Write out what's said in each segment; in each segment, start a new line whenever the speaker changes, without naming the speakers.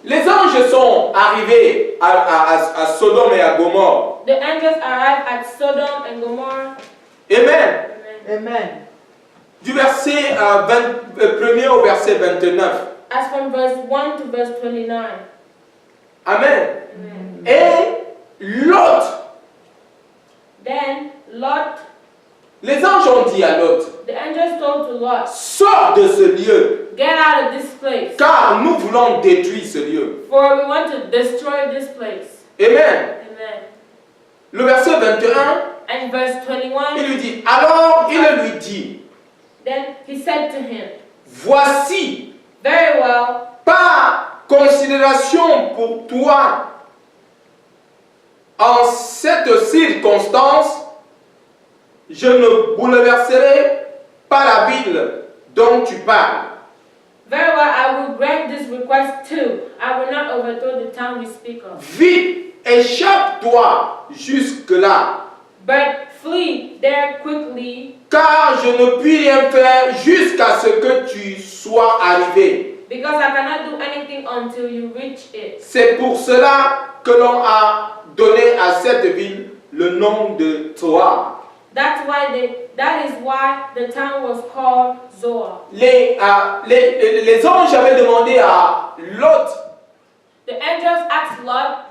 Les anges sont arrivés à Sodome et à Gomorrhe.
The angels arrived at Sodom and Gomorrah.
Amen.
Amen.
Du verset 1er au verset 29.
As from verse 1 to verse 29.
Amen.
Amen.
Et Lot,
Then Lot,
les anges ont dit à Lot,
the angels told to Lot,
sors de ce lieu,
get out of this place,
car nous voulons détruire ce lieu.
for we want to destroy this place.
Amen.
Amen.
Le verset 21,
And verse
il
21,
lui dit, alors il lui dit,
then he said to him,
voici,
very well,
par considération pour toi, en cette circonstance, je ne bouleverserai pas la ville dont tu parles.
very well, I will grant this request too. I will not overthrow the town we speak of.
Vite, échappe-toi jusque-là,
But flee there quickly,
car je ne puis rien faire jusqu'à ce que tu sois arrivé.
because I cannot do anything until you reach it.
C'est pour cela que l'on a donné à cette ville le nom de Zoar.
That is why the town was called Zoar.
Les anges avaient demandé à Lot
The angels asked Lot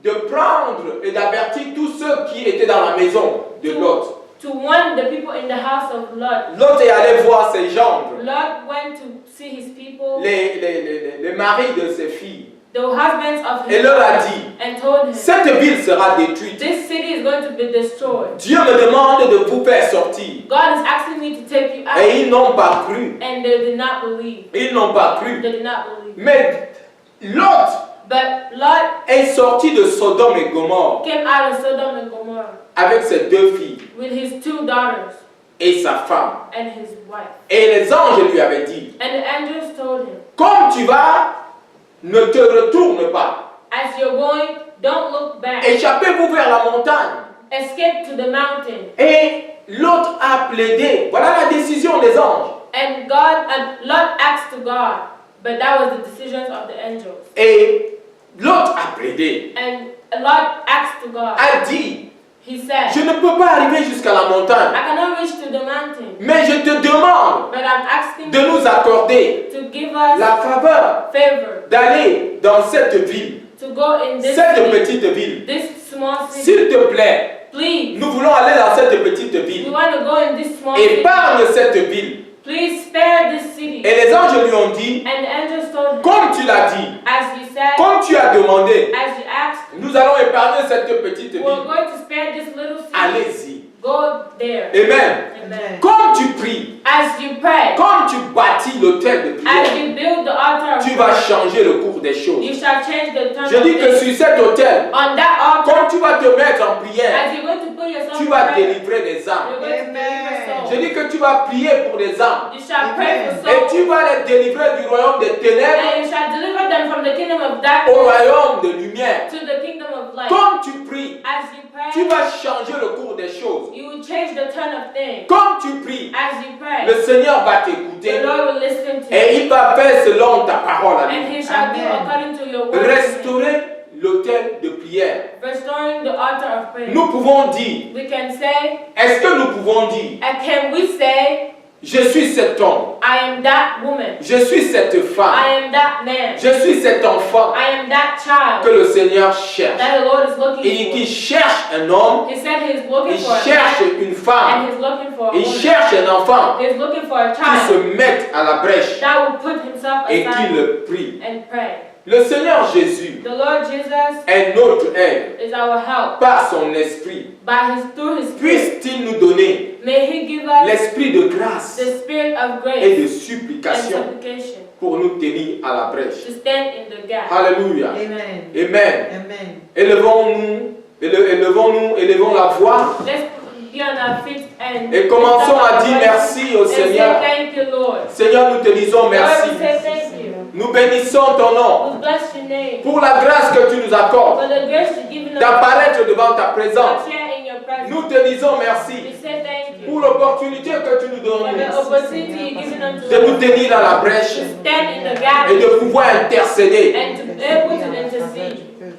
de prendre et d'avertir tous ceux qui étaient dans la maison de Lot.
to warn the people in the house of Lot.
Lot est allé voir ses gendres,
Lot went to see his people,
les maris de ses filles,
the husbands of
et
his
leur a
wives,
dit,
and told him,
cette ville sera détruite.
this city is going to be destroyed.
Dieu me demande de vous faire sortir.
God is asking me to take you out.
Et ils n'ont pas cru.
And they did not believe.
Ils n'ont pas cru.
They did not believe.
Mais Lot
But Lot
est sorti de Sodome et Gomorrhe
came out of Sodom and Gomorrah
avec ses deux filles
with his 2 daughters
et sa femme.
and his wife.
Et les anges lui avaient dit,
And the angels told him,
comme tu vas, ne te retourne pas.
as you're going, don't look back.
Échappez-vous vers la montagne.
Escape to the mountain.
Et l'autre a plaidé. Voilà la décision des anges.
And Lot asked to God, but that was the decisions of the angels.
Et l'autre a plaidé.
And Lot asked to God.
A dit,
He said,
je ne peux pas arriver jusqu'à la montagne.
I cannot reach to the mountain,
Mais je te demande
but I'm asking
de
you
nous accorder
to give us
la faveur
favor
d'aller dans cette ville,
to go in this
cette
city,
petite ville.
this small city.
S'il te plaît,
Please,
nous voulons aller dans cette petite
we
ville.
want to go in this small city.
Épargne cette ville.
Please spare this city.
Et les anges lui ont dit,
And the angels told him,
comme tu l'as dit,
as you said,
comme tu as demandé,
as you asked,
nous allons épargner cette petite
we're
ville.
going to spare this little city.
Allez-y.
Go there.
Amen.
Amen.
Comme tu pries,
As you pray,
comme tu bâtis l'autel de
as
prière,
you build the altar of
tu vas
prayer,
changer le cours des choses.
you shall change the turn
Je
of
dis que
things.
sur cet autel,
On that altar,
comme tu vas te mettre en prière,
as you're going to put yourself
tu
in
vas
prayer,
délivrer des âmes.
you're going to deliver souls.
Je dis que tu vas prier pour les âmes.
You shall pray for
Et
souls.
tu vas les délivrer du royaume des ténèbres
And you shall deliver them from the kingdom of
au
darkness
royaume de lumière.
to the kingdom of light.
Comme tu pries,
As you
tu
pray,
vas changer le cours des choses.
you will change the turn of things.
Comme tu pries,
As you pray,
le Seigneur va t'écouter
the Lord will listen to
et
you.
il va faire selon ta parole à
And
lui.
he shall do
Amen.
according to your word.
Restaurer l'autel de prière.
Restoring the altar of prayer.
Nous pouvons dire,
We can say,
est-ce que nous pouvons dire,
and can we say,
je suis cet homme,
I am that woman,
je suis cette femme,
I am that man,
je suis cet enfant
I am that child
que le Seigneur cherche.
that the Lord is
Et
looking
qui
for.
cherche un homme,
He said he is looking
il
for a
cherche
man,
une
and
femme,
he's looking for a
il
woman.
cherche un enfant
He's looking for a
qui se
child
mette à la brèche
that will put himself
et qui
aside
le prie.
and pray.
Le Seigneur Jésus
The Lord Jesus
est notre aide
is our help.
par son esprit.
Through his spirit,
Puisse-t-il nous donner
may he give us
l'esprit de grâce
the spirit of
et de
grace and
supplication
supplication
pour nous tenir à la brèche.
to stand in the gap.
Alléluia.
Amen.
Amen.
Amen.
Élevons la voix
Let's be on our feet and
et commençons à dire merci au
and say
Seigneur.
thank you, Lord.
Seigneur, nous te disons merci.
Lord, we say thank you.
Nous bénissons ton nom
We bless your name
pour la grâce que tu nous accordes
for the grace you've given us
d'apparaître devant ta
to
présence.
appear in your presence.
Nous te disons
We
merci
say thank you
pour l'opportunité que tu nous
for
donnes
the opportunity you've given unto
de nous
us
tenir à la
to
brèche
stand in the gap
et de pouvoir intercéder
and to be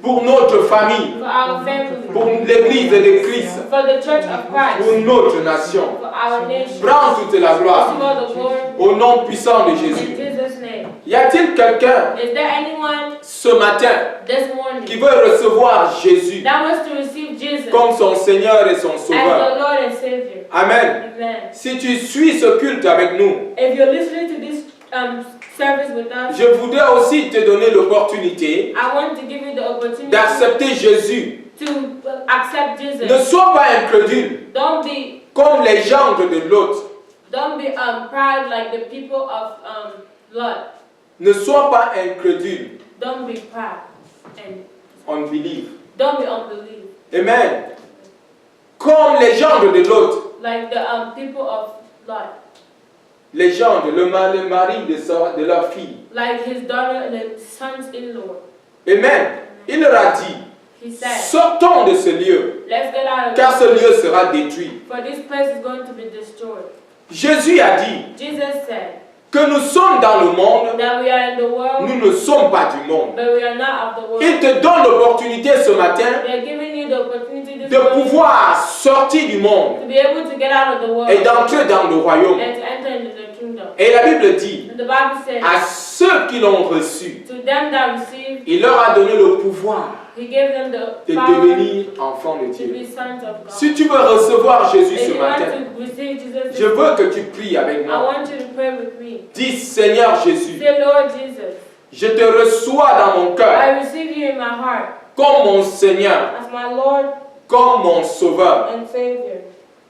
pour notre famille,
for our family,
pour l'église de Christ,
for the church of
pour
Christ,
notre nation.
for our nation.
Prends toute la gloire
Receive all the glory
au nom puissant de
in
Jésus.
Jesus' name.
Y a-t-il quelqu'un
Is there anyone
ce matin
this morning
qui veut recevoir Jésus
that wants to receive Jesus
comme son Seigneur et son
as
Sauveur?
the Lord and Savior?
Amen.
Amen.
Si tu suis ce culte avec nous,
If you're listening to this service with us,
je voudrais aussi te donner l'opportunité
I want to give you the opportunity
d'accepter Jésus.
to accept
Ne
Jesus.
sois pas incrédule
Don't be
comme les gendres de Lot.
proud like the people of Lot.
Ne sois pas incrédule.
Don't be proud and
Unbelieve.
don't be unbelieving
Amen. Comme les gendres de Lot.
like the people of Lot,
Les gendres, le mari de leur fille.
like his daughter and his sons-in-law.
Amen. Il leur a dit,
He said,
sortons de ce lieu,
let's get out of
car
this,
ce lieu sera détruit.
for this place is going to be destroyed.
Jésus a dit
Jesus said
que nous sommes dans le monde,
that we are in the world,
nous ne sommes pas du monde.
but we are not of the world.
Il te donne l'opportunité ce matin
We are giving you the opportunity this
de
morning
pouvoir sortir du monde
to be able to get out of the world
et d'entrer dans le royaume.
and to enter into the kingdom.
Et la Bible dit,
And the Bible says,
à ceux qui l'ont reçu,
to them that receive,
il leur a donné le pouvoir
He gave them the
de
power
devenir enfants de
to
Dieu.
be sons of God.
Si tu veux recevoir Jésus
If
ce
you want
matin,
to receive Jesus,
je veux que tu pries avec
I
moi.
want you to pray with me.
Dis, Seigneur Jésus,
Say, Lord Jesus,
je te reçois dans mon cœur
I receive you in my heart
comme mon Seigneur,
as my Lord
comme mon Sauveur.
and Savior.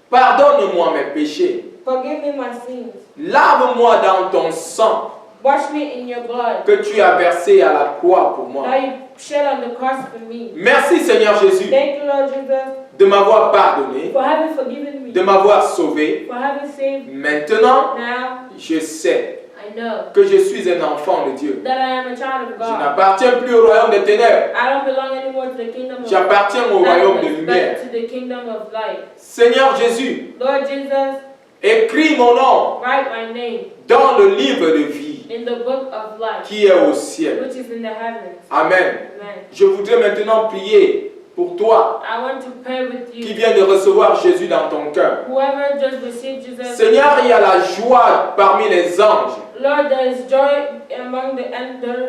Pardonne-moi mes péchés.
Forgive me my sins.
Lave-moi dans ton sang
Wash me in your blood
que tu as versé à la croix pour moi.
that you shed on the cross for me.
Merci Seigneur Jésus
Thank you, Lord Jesus,
de m'avoir pardonné,
for having forgiven me,
de m'avoir sauvé.
for having saved me.
Maintenant,
Now
je sais
I know
que je suis un enfant de Dieu.
that I am a child of
Je
God.
n'appartiens plus au royaume des ténèbres.
I don't belong anymore to the kingdom of
J'appartiens au royaume de
darkness,
lumière.
but to the kingdom of light.
Seigneur Jésus,
Lord Jesus,
écris mon nom
write my name
dans le livre de vie
in the book of life,
qui est au ciel.
which is in the heavens.
Amen.
Amen.
Je voudrais maintenant prier pour toi
I want to pray with
qui
you.
viens de recevoir Jésus dans ton cœur.
Whoever just received Jesus,
Seigneur, il y a la joie parmi les anges
Lord, there is joy among the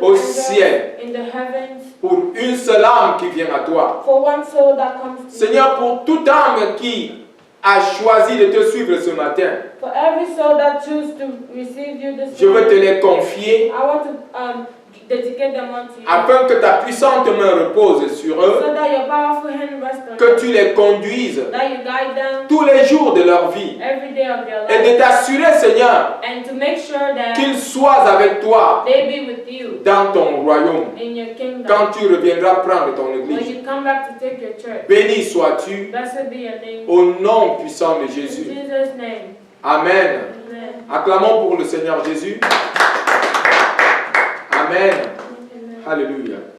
au
angels
ciel
in the heavens
pour une seule âme qui vient à toi.
for one soul that comes to you.
Seigneur, pour toute âme qui a choisi de te suivre ce matin,
For every soul that chooses to receive you this
je veux te
morning,
les confier
I want to dedicate them unto you,
afin que ta puissante main repose sur eux,
so that your powerful hand rests on
que
them,
tu les conduises
that you guide them
tous les jours de leur vie
every day of their
et
life,
de t'assurer, Seigneur,
and to make sure that
qu'ils soient avec toi
they be with you
dans ton royaume
in your kingdom.
quand tu reviendras prendre ton
When
église.
you come back to take your church,
Béni sois-tu
blessed be your name.
au nom puissant de
In
Jésus.
Jesus' name,
Amen.
amen.
Acclamons pour le Seigneur Jésus. Amen.
Amen.
Alléluia.